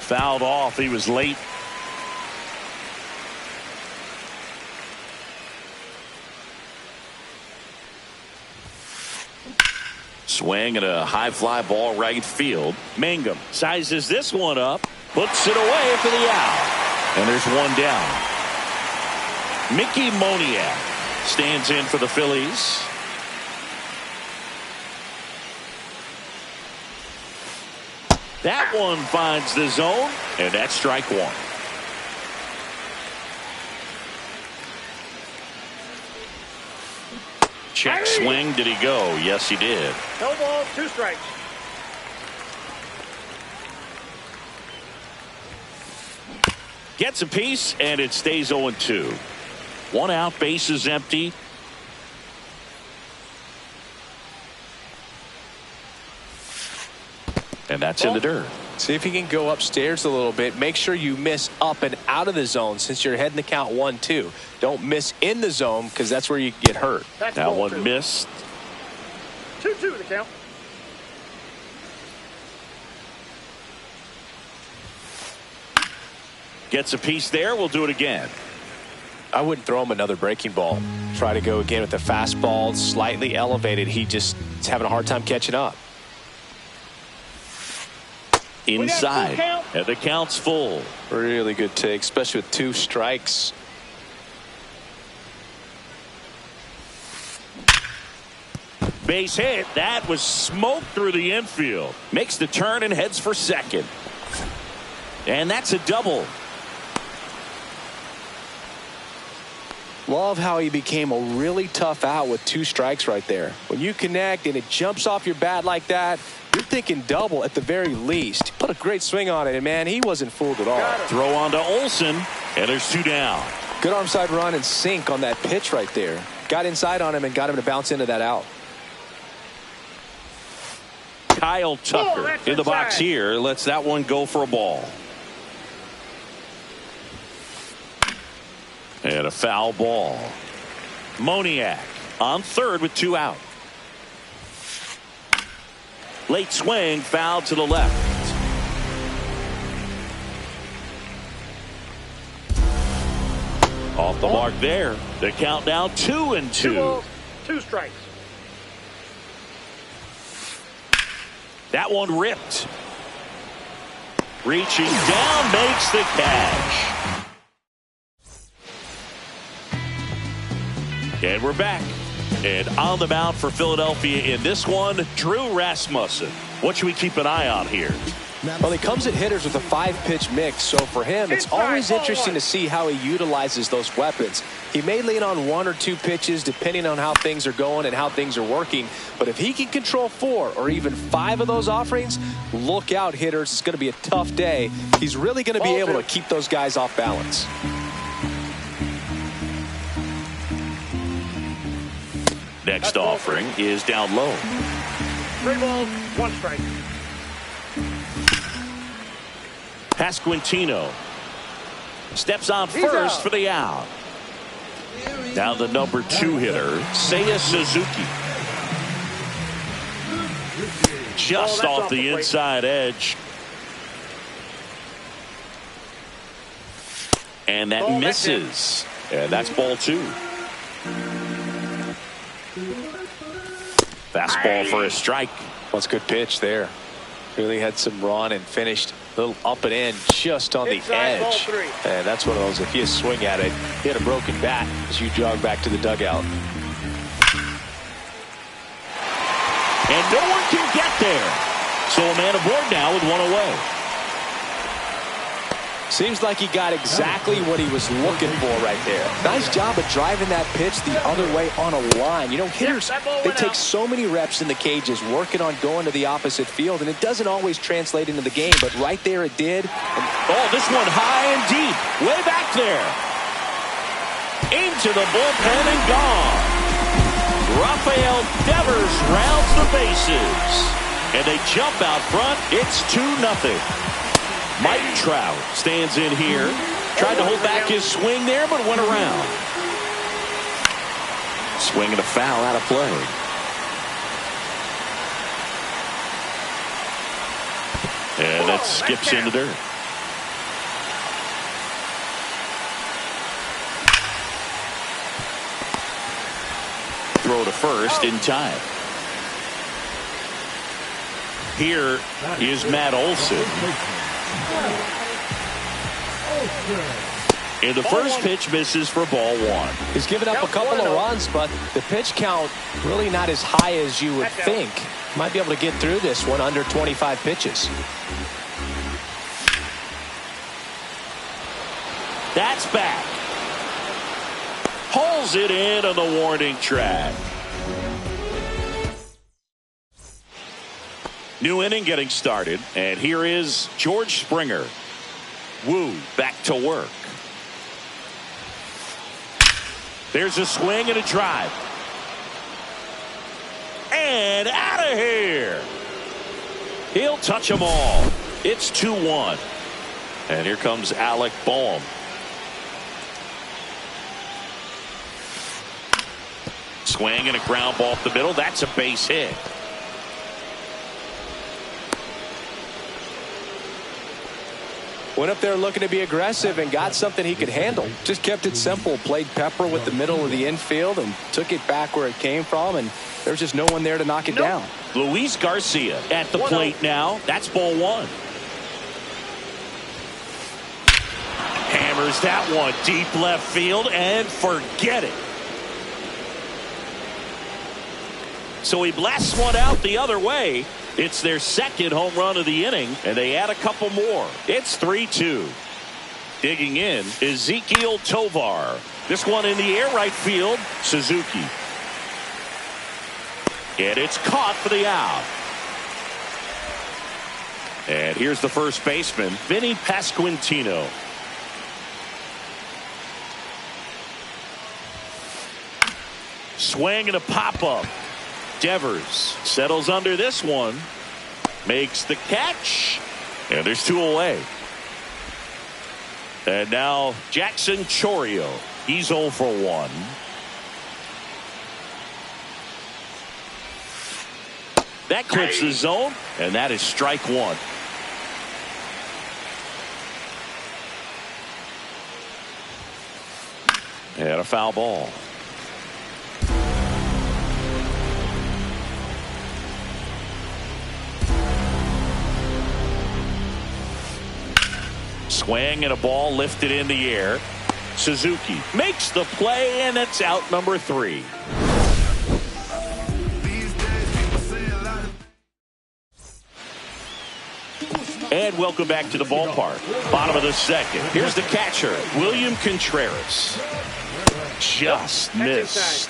Fouled off. He was late. Swing and a high fly ball right field. Mangum sizes this one up, puts it away for the out. And there's one down. Mickey Moniak stands in for the Phillies. That one finds the zone, and that's strike one. Check swing. Did he go? Yes, he did. No ball, 2 strikes. Gets a piece, and it stays 0-2. 1 out, bases empty. And that's in the dirt. See if you can go upstairs a little bit. Make sure you miss up and out of the zone since you're heading the count 1-2. Don't miss in the zone because that's where you get hurt. That's that one 2. missed. 2-2 the count. Gets a piece there. We'll do it again. I wouldn't throw him another breaking ball. Try to go again with the fastball slightly elevated. He just is having a hard time catching up. Inside, and the count's full. Really good take, especially with 2 strikes. Base hit. That was smoked through the infield. Makes the turn and heads for second. And that's a double. Love how he became a really tough out with 2 strikes right there. When you connect and it jumps off your bat like that, you're thinking double at the very least. Put a great swing on it, and man, he wasn't fooled at all. Throw on to Olsen, and there's 2 down. Good arm side run and sink on that pitch right there. Got inside on him and got him to bounce into that out. Kyle Tucker in the box here. Lets that one go for a ball. And a foul ball. Moniak on third with 2 out. Late swing, foul to the left. Off the mark there. The count now 2-2. 2 strikes. That one ripped. Reaching down, makes the catch. And we're back. And on the mound for Philadelphia in this one, Drew Rasmussen. What should we keep an eye on here? Well, he comes at hitters with a 5-pitch mix, so for him, it's always interesting to see how he utilizes those weapons. He may lean on 1 or 2 pitches depending on how things are going and how things are working, but if he can control 4 or even 5 of those offerings, look out, hitters. It's going to be a tough day. He's really going to be able to keep those guys off balance. Next offering is down low. 3 balls, 1 strike. Pasquantino steps on first for the out. Now the number 2 hitter, Seiya Suzuki. Just off the inside edge. And that misses. And that's ball 2. Fastball for a strike. That's a good pitch there. Really had some run and finished a little up and in just on the edge. And that's one of those, if you swing at it, hit a broken bat as you jog back to the dugout. And no one can get there. So a man aboard now with 1 away. Seems like he got exactly what he was looking for right there. Nice job of driving that pitch the other way on a line. You know, hitters, they take so many reps in the cages working on going to the opposite field, and it doesn't always translate into the game, but right there it did. Oh, this one high and deep, way back there. Into the bullpen and gone. Rafael Devers rounds the bases. And they jump out front. It's 2-0. Mike Trout stands in here. Tried to hold back his swing there, but went around. Swing and a foul out of play. that skips in the dirt. Throw to first in time. Here is Matt Olson. And the first pitch misses for ball one. He's given up a couple of runs, but the pitch count really not as high as you would think. Might be able to get through this one under 25 pitches. That's back. Pulls it in on the warning track. New inning getting started, and here is George Springer. Wu back to work. There's a swing and a drive. And out of here. He'll touch them all. It's 2-1. And here comes Alec Bohm. Swing and a ground ball up the middle. That's a base hit. Went up there looking to be aggressive and got something he could handle. Just kept it simple. Played pepper with the middle of the infield and took it back where it came from. And there's just no one there to knock it down. Luis Garcia at the plate now. That's ball one. Hammers that one deep left field and forget it. So he blasts one out the other way. It's their second home run of the inning, and they add a couple more. It's 3-2. Digging in, Ezequiel Tovar. This one in the air right field, Suzuki. And it's caught for the out. And here's the first baseman, Vinny Pasquantino. Swing and a pop-up. Devers settles under this one, makes the catch, and there's two away. And now Jackson Chourio, he's 0 for 1. That clips the zone, and that is strike one. And a foul ball. Swing and a ball lifted in the air. Suzuki makes the play, and it's out number 3. And welcome back to the ballpark. Bottom of the second. Here's the catcher, William Contreras. Just missed.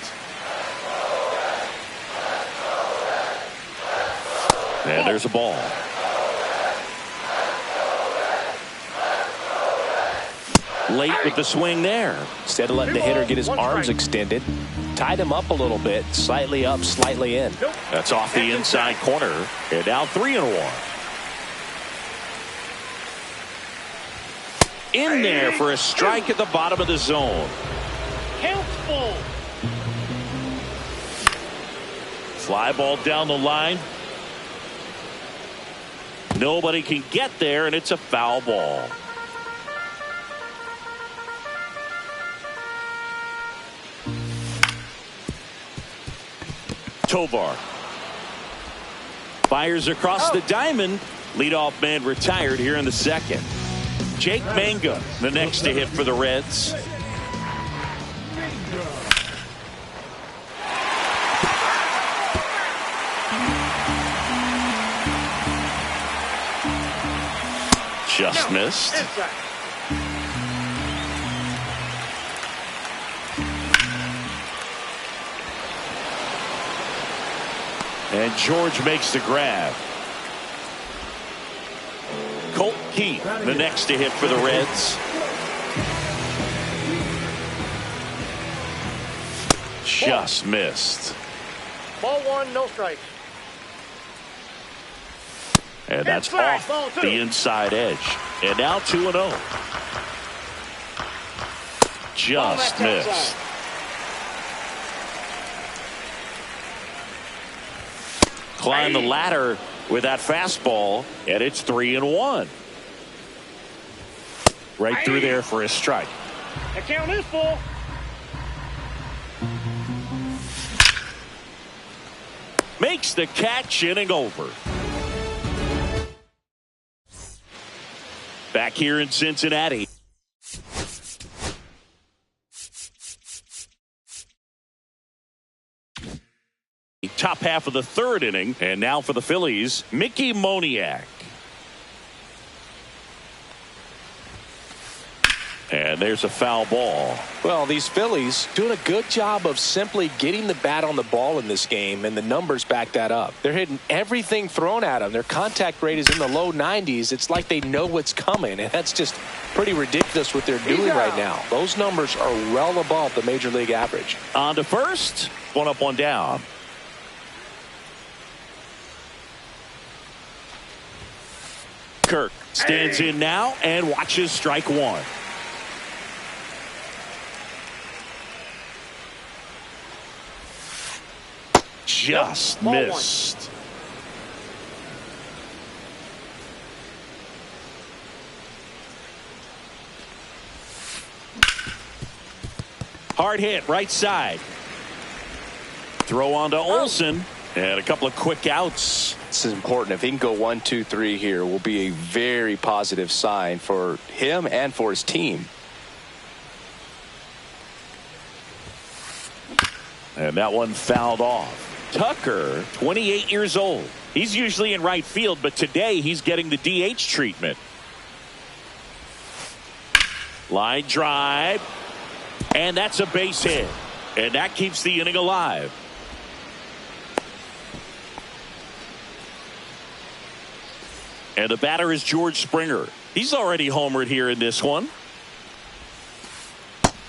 And there's a ball. Late with the swing there. Instead of letting the hitter get his arms extended, tied him up a little bit, slightly up, slightly in. That's off the inside corner. And now 3-1. In there for a strike at the bottom of the zone. Count's full. Fly ball down the line. Nobody can get there, and it's a foul ball. Tovar fires across the diamond. Leadoff man retired here in the second. Jake Manga, the next to hit for the Reds. Just missed. And George makes the grab. Colt Keith, the next to hit for the Reds. Just missed. Ball one, no strikes. And that's off the inside edge. And now 2-0. Just missed. Climb the ladder with that fastball, and it's 3-1. Right through there for a strike. The count is full. Makes the catch, inning over. Back here in Cincinnati. Top half of the third inning, and now for the Phillies, Mickey Moniak. And there's a foul ball. Well, these Phillies doing a good job of simply getting the bat on the ball in this game, and the numbers back that up. They're hitting everything thrown at them. Their contact rate is in the low 90s. It's like they know what's coming, and that's just pretty ridiculous what they're doing right now. Those numbers are well above the major league average. On to first, one up, one down. Kirk stands in now and watches strike one. Just missed. Hard hit, right side. Throw on to Olsen, and a couple of quick outs. This is important. If he can go 1, 2, 3 here, will be a very positive sign for him and for his team. And that one fouled off. Tucker, 28 years old. He's usually in right field, but today he's getting the DH treatment. Line drive, and that's a base hit, and that keeps the inning alive. And the batter is George Springer. He's already homered here in this one.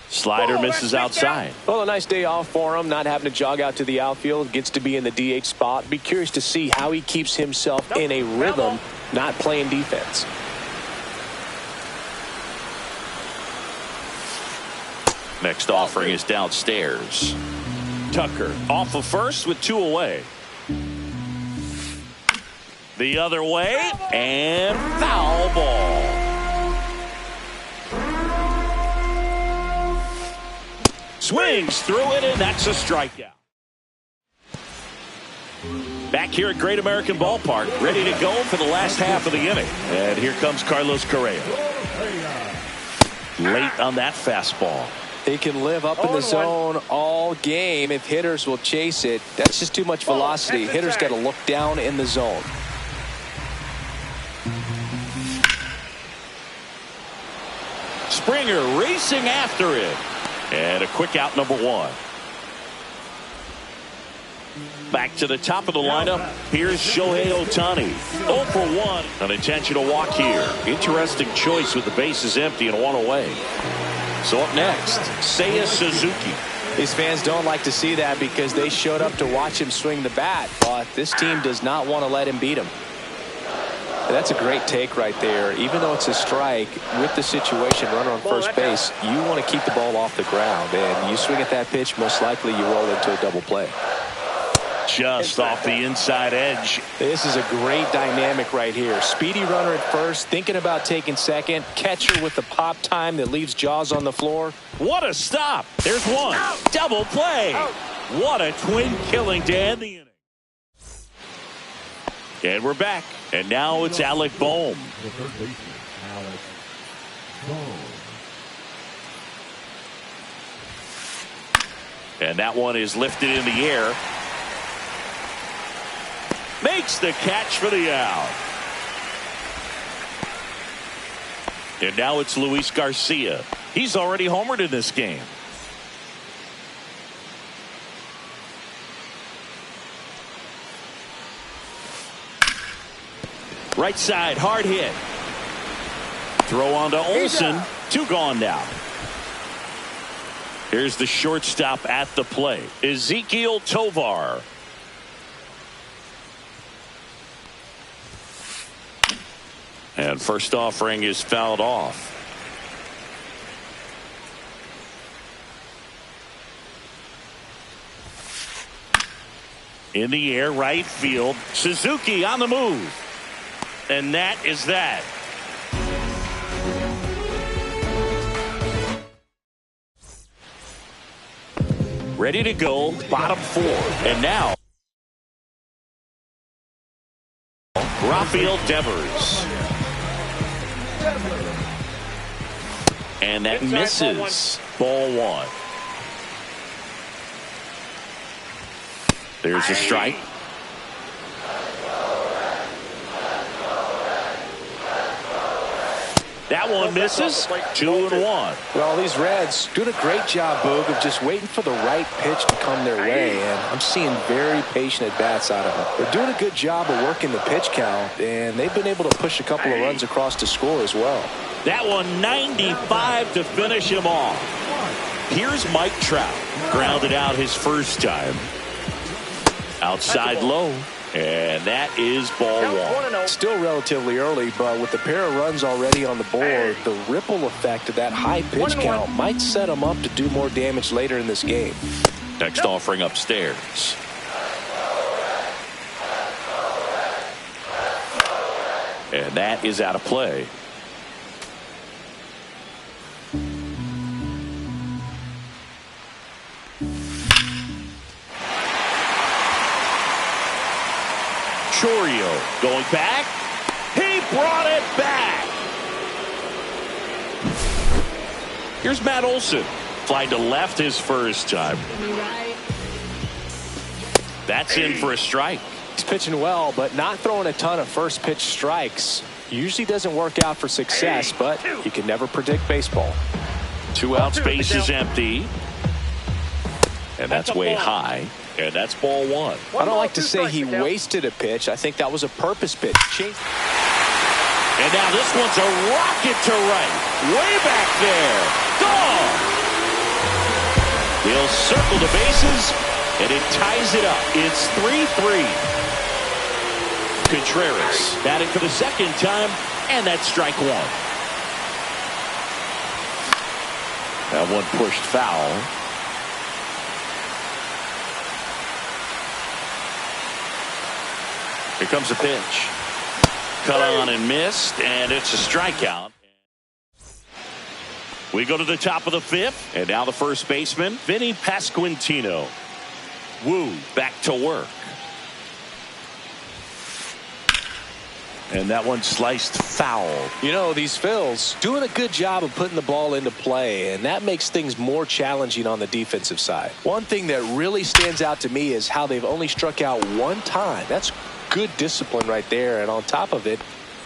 Slider misses outside. Well, a nice day off for him, not having to jog out to the outfield. Gets to be in the DH spot. Be curious to see how he keeps himself in a rhythm, not playing defense. Next offering is downstairs. Tucker off of first with 2 away. The other way, and foul ball. Swings through it, and that's a strikeout. Back here at Great American Ballpark, ready to go for the last half of the inning. And here comes Carlos Correa. Late on that fastball. He can live up in the zone all game if hitters will chase it. That's just too much velocity. Hitters got to look down in the zone. Springer racing after it. And a quick out, number 1. Back to the top of the lineup. Here's Shohei Ohtani. 0 for 1. An intentional walk here. Interesting choice with the bases empty and 1 away. So up next, Seiya Suzuki. These fans don't like to see that because they showed up to watch him swing the bat. But this team does not want to let him beat him. That's a great take right there. Even though it's a strike, with the situation, runner on first base, you want to keep the ball off the ground. And you swing at that pitch, most likely you roll into a double play. Just off the inside edge. This is a great dynamic right here. Speedy runner at first, thinking about taking second. Catcher with the pop time that leaves Jaws on the floor. What a stop. There's one. Double play. What a twin killing to end the inning. And we're back. And now it's Alec Bohm. And that one is lifted in the air. Makes the catch for the out. And now it's Luis Garcia. He's already homered in this game. Right side, hard hit. Throw on to Olsen. 2 gone now. Here's the shortstop at the plate, Ezequiel Tovar. And first offering is fouled off. In the air, right field. Suzuki on the move. And that is that. Ready to go, bottom four. And now, Rafael Devers. And that misses. Ball one. There's a strike. That one misses. 2-1. Well, these Reds doing a great job, Boog, of just waiting for the right pitch to come their way, and I'm seeing very patient at-bats out of them. They're doing a good job of working the pitch count, and they've been able to push a couple of runs across to score as well. That one 95 to finish him off. Here's Mike Trout. Grounded out his first time. Outside low. And that is ball one. Still relatively early, but with the pair of runs already on the board, the ripple effect of that high pitch count might set them up to do more damage later in this game. Next offering upstairs. And that is out of play. Chourio going back. He brought it back. Here's Matt Olson. Flying to left his first time. That's in for a strike. He's pitching well, but not throwing a ton of first pitch strikes. Usually doesn't work out for success, but you can never predict baseball. 2 outs, base is empty. And that's way high. And that's ball one. I don't like to say he wasted a pitch. I think that was a purpose pitch. And now this one's a rocket to right. Way back there. Gone. He'll circle the bases, and it ties it up. It's 3-3. Contreras batting for the second time, and that's strike one. That one pushed foul. Here comes a pitch. Cut on and missed, and it's a strikeout. We go to the top of the fifth, and now the first baseman, Vinny Pasquantino. Woo back to work. And that one sliced foul. You know, these Phils doing a good job of putting the ball into play, and that makes things more challenging on the defensive side. One thing that really stands out to me is how they've only struck out one time. That's good discipline right there, and on top of it,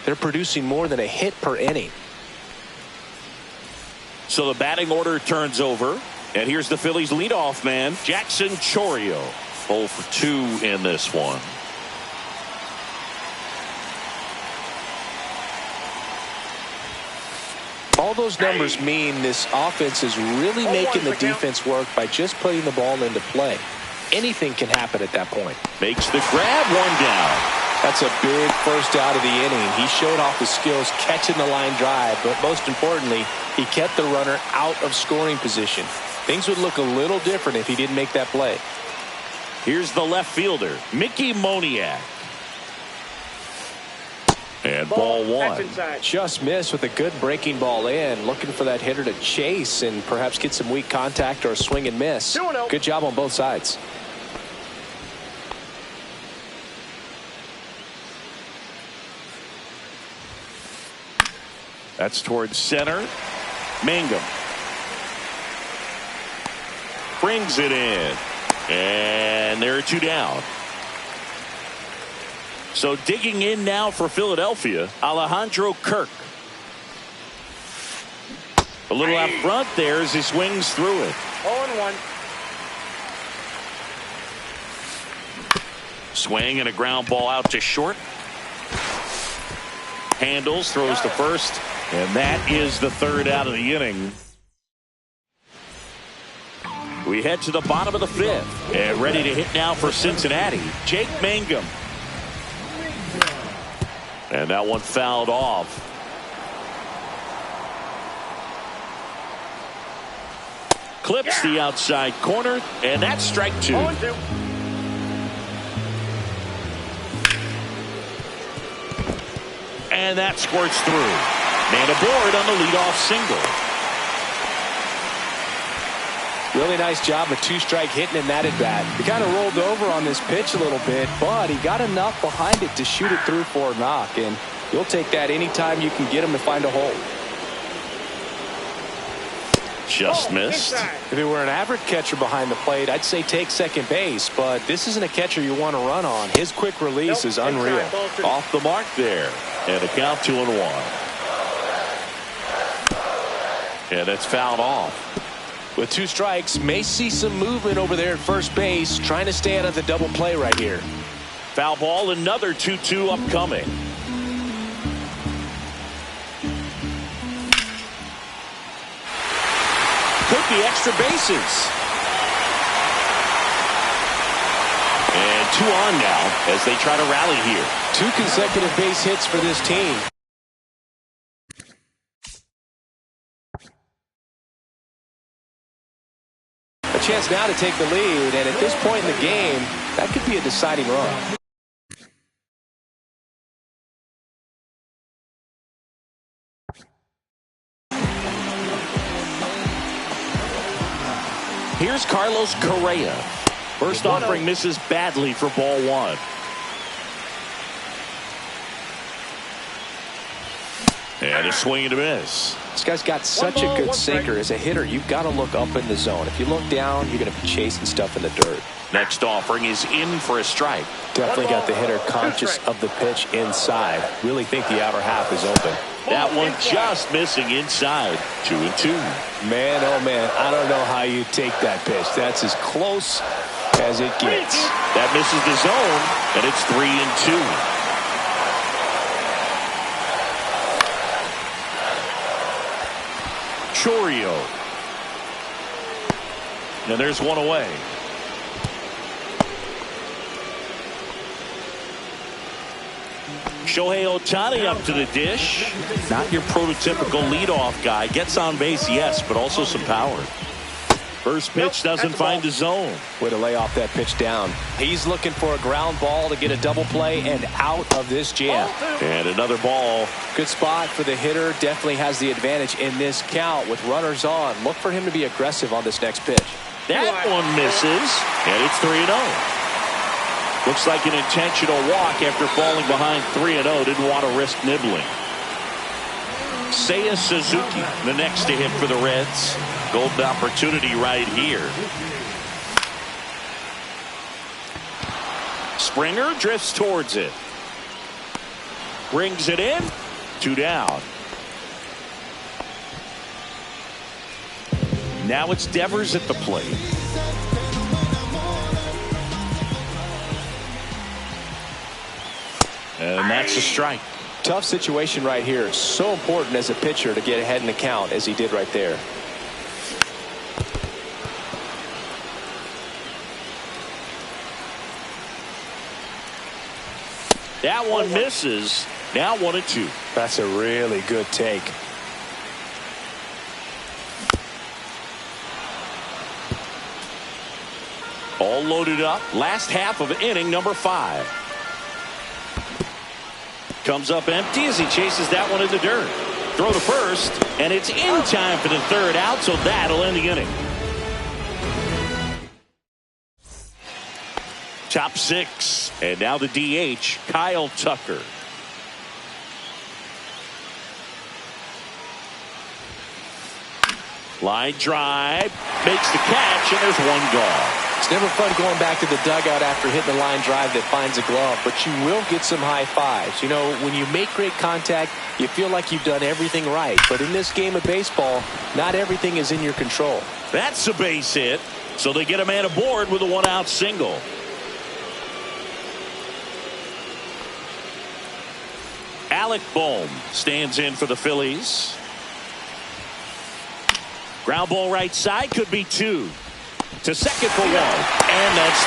they're producing more than a hit per inning. So the batting order turns over, and here's the Phillies leadoff man, Jackson Chourio. 0 for 2 in this one. All those numbers mean this offense is really making the defense work by just putting the ball into play. Anything can happen at that point. Makes the grab, one down. That's a big first out of the inning. He showed off his skills catching the line drive, but most importantly, he kept the runner out of scoring position. Things would look a little different if he didn't make that play. Here's the left fielder, Mickey Moniak. And ball one. Just missed with a good breaking ball in. Looking for that hitter to chase and perhaps get some weak contact or a swing and miss. Good job on both sides. That's towards center. Mangum brings it in. And there are 2 down. So digging in now for Philadelphia, Alejandro Kirk. A little out front there as he swings through it. 0-1. Swing and a ground ball out to short. Handles, throws to first, and that is the 3rd out of the inning. We head to the bottom of the 5th, and ready to hit now for Cincinnati, Jake Mangum. And that one fouled off. Clips the outside corner, and that's strike 2. And that squirts through. Man aboard on the leadoff single. Really nice job of two-strike hitting in that at-bat. He kind of rolled over on this pitch a little bit, but he got enough behind it to shoot it through for a knock, and you'll take that anytime you can get him to find a hole. Just missed. If it were an average catcher behind the plate, I'd say take second base, but this isn't a catcher you want to run on. His quick release is unreal. Off the mark there, and a count 2-1. And that's fouled off. With two strikes, may see some movement over there at first base, trying to stay out of the double play right here. Foul ball, another 2-2 upcoming. Could be extra bases. And 2 on now as they try to rally here. 2 consecutive base hits for this team. Chance now to take the lead, and at this point in the game, that could be a deciding run. Here's Carlos Correa. First offering misses badly for ball 1. And a swing and a miss. This guy's got such a good sinker. As a hitter, you've got to look up in the zone. If you look down, you're going to be chasing stuff in the dirt. Next offering is in for a strike. Definitely got the hitter conscious of the pitch inside. Really think the outer half is open. That one just missing inside. 2-2. Man, oh man, I don't know how you take that pitch. That's as close as it gets. That misses the zone, and it's 3-2. Chourio. And there's one away. Shohei Ohtani up to the dish. Not your prototypical leadoff guy. Gets on base, yes, but also some power. First pitch doesn't find the zone. Way to lay off that pitch down. He's looking for a ground ball to get a double play and out of this jam. And another ball. Good spot for the hitter. Definitely has the advantage in this count with runners on. Look for him to be aggressive on this next pitch. That one misses, and it's 3-0. Looks like an intentional walk after falling behind 3-0. Didn't want to risk nibbling. Seiya Suzuki, the next to hit for the Reds. Golden opportunity right here. Springer drifts towards it. Brings it in. 2 down. Now it's Devers at the plate. And that's a strike. Tough situation right here. It's so important as a pitcher to get ahead in the count as he did right there. That one misses. Now 1-2. That's a really good take. All loaded up. Last half of inning number 5. Comes up empty as he chases that one in the dirt. Throw to first, and it's in time for the 3rd out, so that'll end the inning. Top 6, and now the DH, Kyle Tucker. Line drive, makes the catch, and there's one gone. It's never fun going back to the dugout after hitting the line drive that finds a glove, but you will get some high fives. You know, when you make great contact, you feel like you've done everything right. But in this game of baseball, not everything is in your control. That's a base hit, so they get a man aboard with a 1-out single. Alec Bohm stands in for the Phillies. Ground ball right side, could be 2. To second for 1, and that's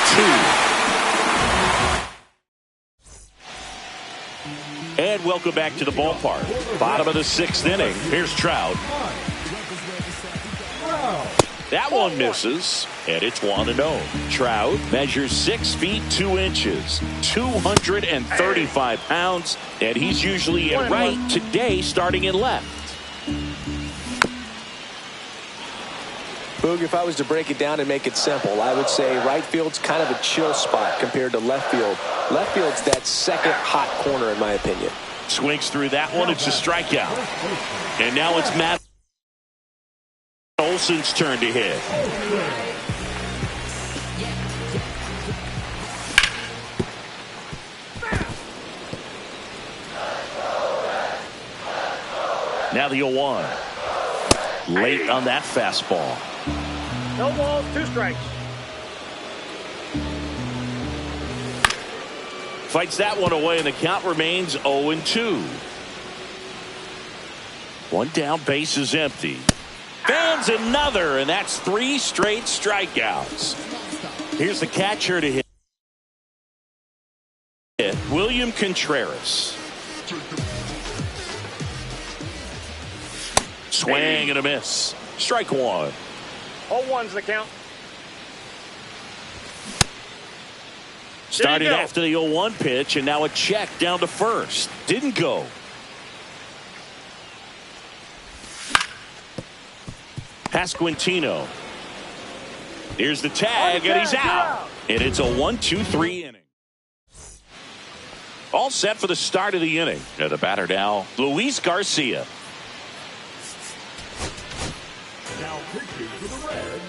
2. And welcome back to the ballpark. Bottom of the 6th inning. Here's Trout. That one misses, and it's 1-0. Trout measures 6 feet 2 inches, 235 pounds, and he's usually in right, today starting in left. Boog, if I was to break it down and make it simple, I would say right field's kind of a chill spot compared to left field. Left field's that second hot corner, in my opinion. Swings through that one. It's a strikeout. And now it's Matt Olson's turn to hit. Now the 0-1. Late on that fastball. No balls, 2 strikes. Fights that one away, and the count remains 0-2. 1 down, base is empty. Fans another, and that's 3 straight strikeouts. Here's the catcher to hit. William Contreras. Swing and a miss. Strike 1. 0-1's the count. Started after the 0-1 pitch, and now a check down to first. Didn't go. Pasquantino. Here's the tag, and he's out. And it's a 1-2-3 inning. All set for the start of the inning. And the batter now, Luis Garcia. Now pitching for the Reds,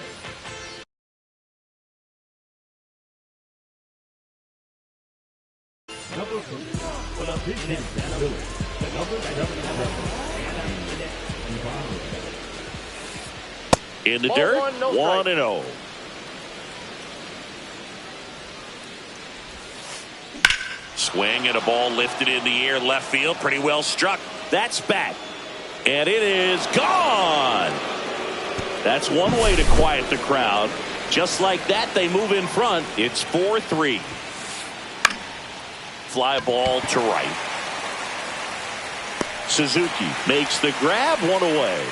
number 3, for the pitching ability, the number 7, In the dirt, 1-0. Swing and a ball lifted in the air, left field, pretty well struck. That's back. And it is gone. That's one way to quiet the crowd. Just like that, they move in front. It's 4-3. Fly ball to right. Suzuki makes the grab, 1 away.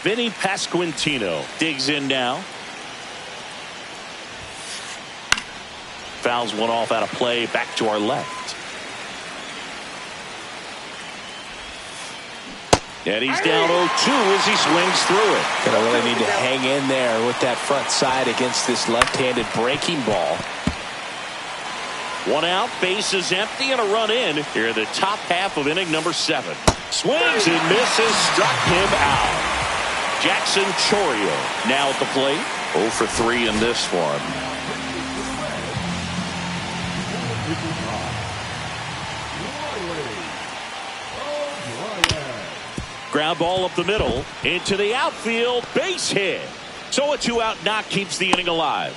Vinny Pasquantino digs in now. Fouls one off out of play, back to our left. And he's down 0-2 as he swings through it. Gonna really need to hang in there with that front side against this left-handed breaking ball. 1 out, base is empty, and a run in here in the top half of inning number 7. Swings and misses, struck him out. Jackson Chourio now at the plate. 0 for 3 in this one. Ground ball up the middle into the outfield, base hit. So a 2-out knock keeps the inning alive.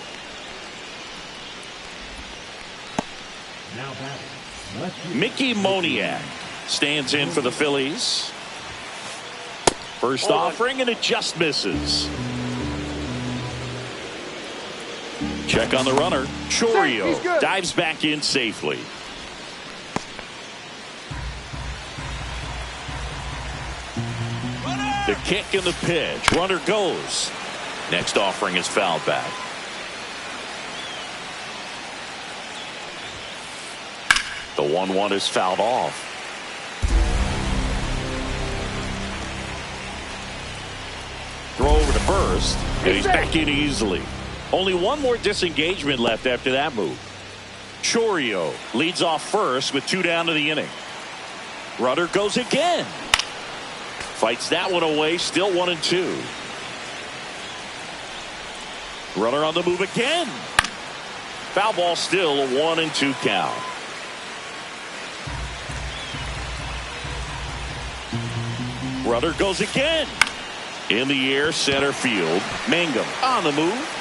Mickey Moniak stands in for the Phillies. First offering, and it just misses. Check on the runner. Chourio dives back in safely. The kick and the pitch. Runner goes. Next offering is fouled back. The 1-1 is fouled off. Throw over to first, and he's back in easily. Only one more disengagement left after that move. Chourio leads off first with 2 down to the inning. Runner goes again. Fights that one away, still 1-2. Runner on the move again. Foul ball, still a 1-2 count. Runner goes again. In the air, center field. Mangum on the move.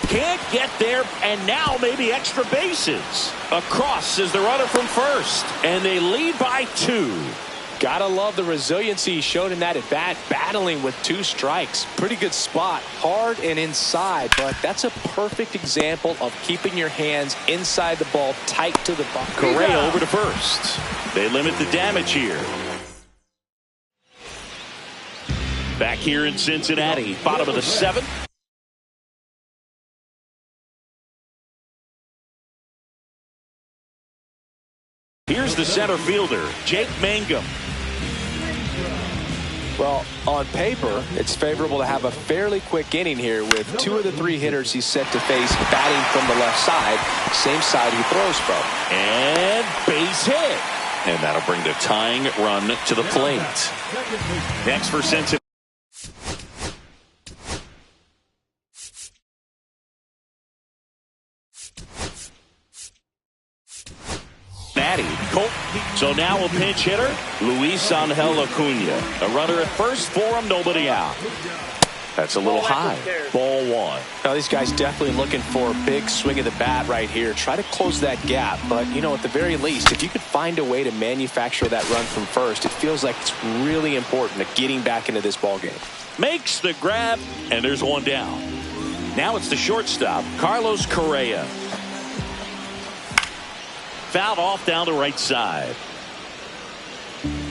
Can't get there, and now maybe extra bases. Across is the runner from first, and they lead by 2. Gotta love the resiliency he showed in that at bat, battling with 2 strikes. Pretty good spot, hard and inside, but that's a perfect example of keeping your hands inside the ball, tight to the ball. Correa over to first. They limit the damage here. Back here in Cincinnati, bottom of the 7th. Here's the center fielder, Jake Mangum. Well, on paper, it's favorable to have a fairly quick inning here with 2 of the 3 hitters he's set to face batting from the left side, same side he throws from. And base hit. And that'll bring the tying run to the plate. Next for Cincinnati. Colt. So now a pinch hitter, Luis Angel Acuna. A runner at first for him, nobody out. That's a little high. Ball 1. Now these guys definitely looking for a big swing of the bat right here. Try to close that gap. But, you know, at the very least, if you could find a way to manufacture that run from first, it feels like it's really important to getting back into this ball game. Makes the grab, and there's one down. Now it's the shortstop, Carlos Correa. Fouled off down the right side.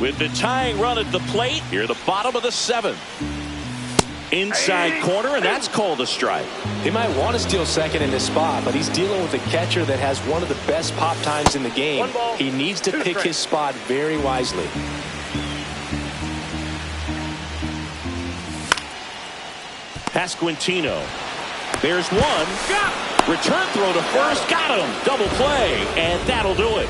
With the tying run at the plate, here at the bottom of the 7th. Inside corner, and that's called a strike. He might want to steal second in this spot, but he's dealing with a catcher that has one of the best pop times in the game. He needs to pick his spot very wisely. Pasquantino. There's one. Return throw to first. Got him. Double play. And that'll do it.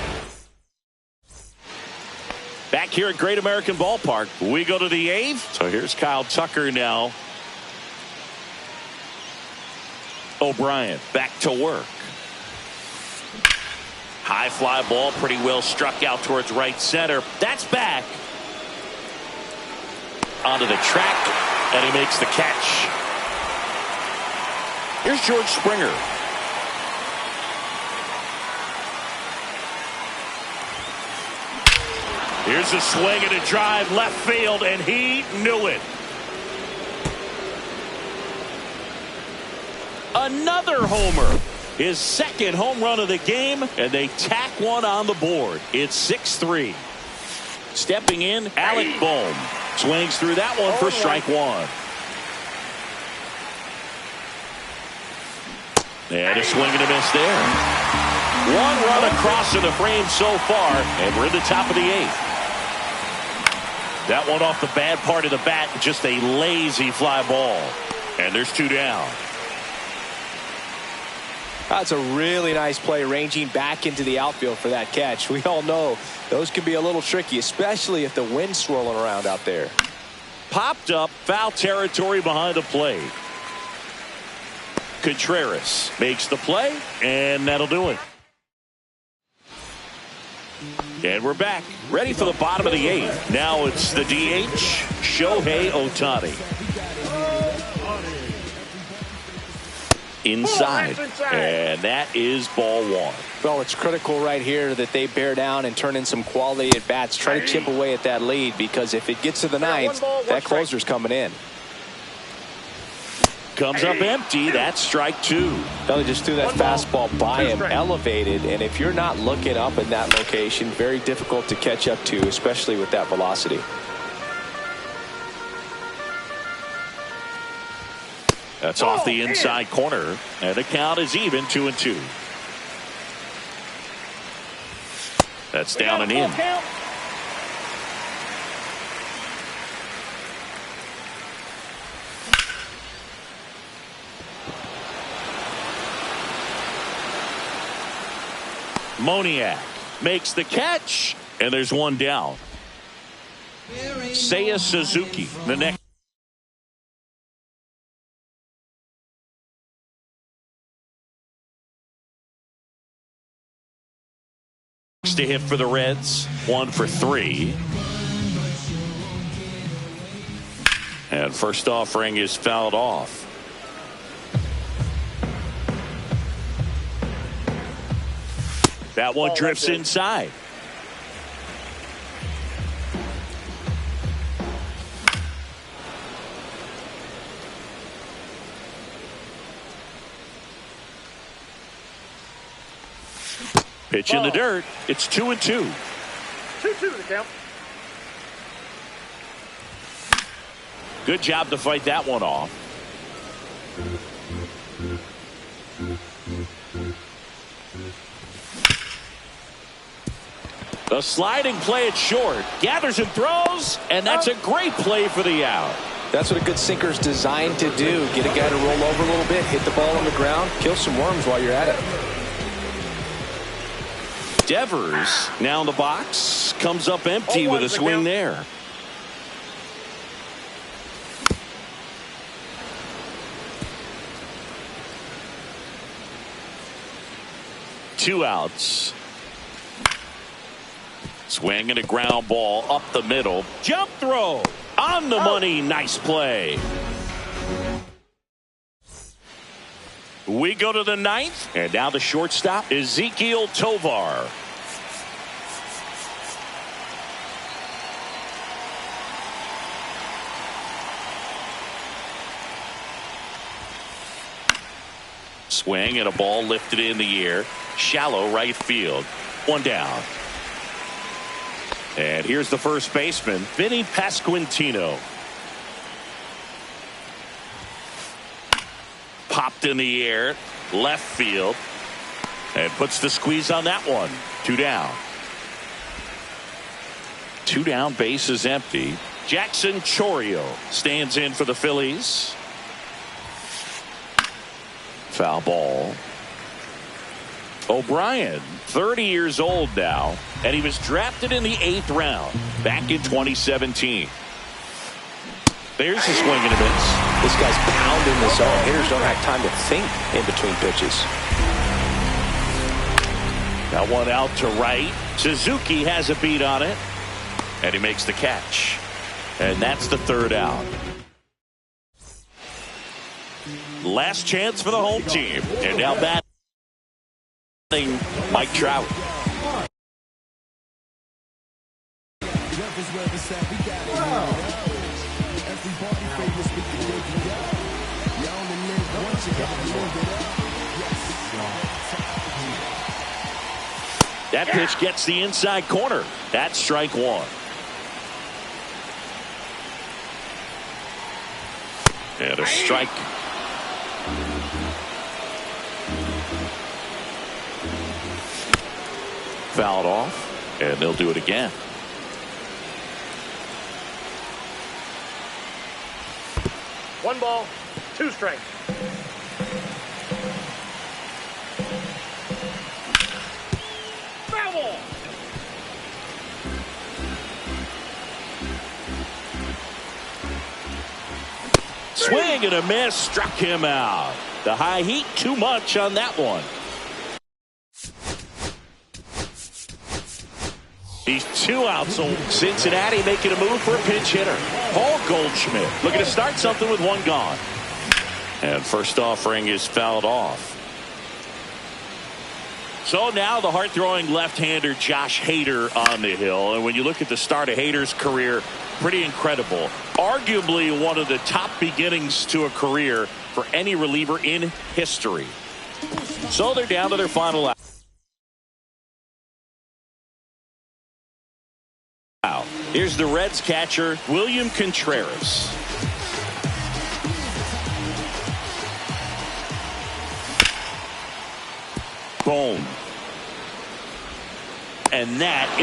Back here at Great American Ballpark, we go to the 8th. So here's Kyle Tucker now. O'Brien back to work. High fly ball, pretty well struck out towards right center. That's back. Onto the track, and he makes the catch. Here's George Springer. Here's a swing and a drive left field, and he knew it. Another homer. His second home run of the game, and they tack one on the board. It's 6-3. Stepping in, Alec Bohm. Swings through that one for strike 1. And a swing and a miss there. One run across to the frame so far, and we're in the top of the 8th. That one off the bad part of the bat, just a lazy fly ball. And there's 2 down. That's a really nice play, ranging back into the outfield for that catch. We all know those can be a little tricky, especially if the wind's swirling around out there. Popped up, foul territory behind the plate. Contreras makes the play, and that'll do it. And we're back, ready for the bottom of the 8th. Now it's the DH, Shohei Ohtani. Inside, and that is ball 1. Well, it's critical right here that they bear down and turn in some quality at bats. Try to chip away at that lead, because if it gets to the 9th, that closer's coming in. Comes up empty. That's strike 2. They just threw that fastball by him, elevated, and if you're not looking up in that location, very difficult to catch up to, especially with that velocity. That's off the inside corner, and the count is even, 2-2. That's down and in. Moniak makes the catch, and there's one down. Seiya Suzuki, the next. To hit for the Reds, 1 for 3. And first offering is fouled off. That one drifts inside. Pitch in the dirt. It's 2-2. 2-2 the count. Good job to fight that one off. The sliding play at short. Gathers and throws, and that's a great play for the out. That's what a good sinker is designed to do. Get a guy to roll over a little bit, hit the ball on the ground, kill some worms while you're at it. Devers now in the box. Comes up empty with a swing there. Two outs. Swing and a ground ball up the middle. Jump throw on the money. Nice play. We go to the ninth, and now the shortstop, Ezequiel Tovar. Swing and a ball lifted in the air. Shallow right field. One down. And here's the first baseman, Vinny Pasquantino. Popped in the air, left field, and puts the squeeze on that one. Two down. Two down, base is empty. Jackson Chourio stands in for the Phillies. Foul ball. O'Brien, 30 years old now, and he was drafted in the 8th round back in 2017. There's a swing and a miss. This guy's pounding the zone. Hitters don't have time to think in between pitches. That one out to right. Suzuki has a beat on it, and he makes the catch. And that's the third out. Last chance for the home team. And now batting Mike Trout. That pitch gets the inside corner. That's strike one. And a strike. Fouled off, and they'll do it again. One ball, two strikes. Foul ball. Swing and a miss, struck him out. The high heat, too much on that one. He's two out, so Cincinnati making a move for a pinch hitter. Paul Goldschmidt looking to start something with one gone. And first offering is fouled off. So now the hard-throwing left-hander Josh Hader on the hill. And when you look at the start of Hader's career, pretty incredible. Arguably one of the top beginnings to a career for any reliever in history. So they're down to their final out. Here's the Reds catcher, William Contreras. Boom. And that is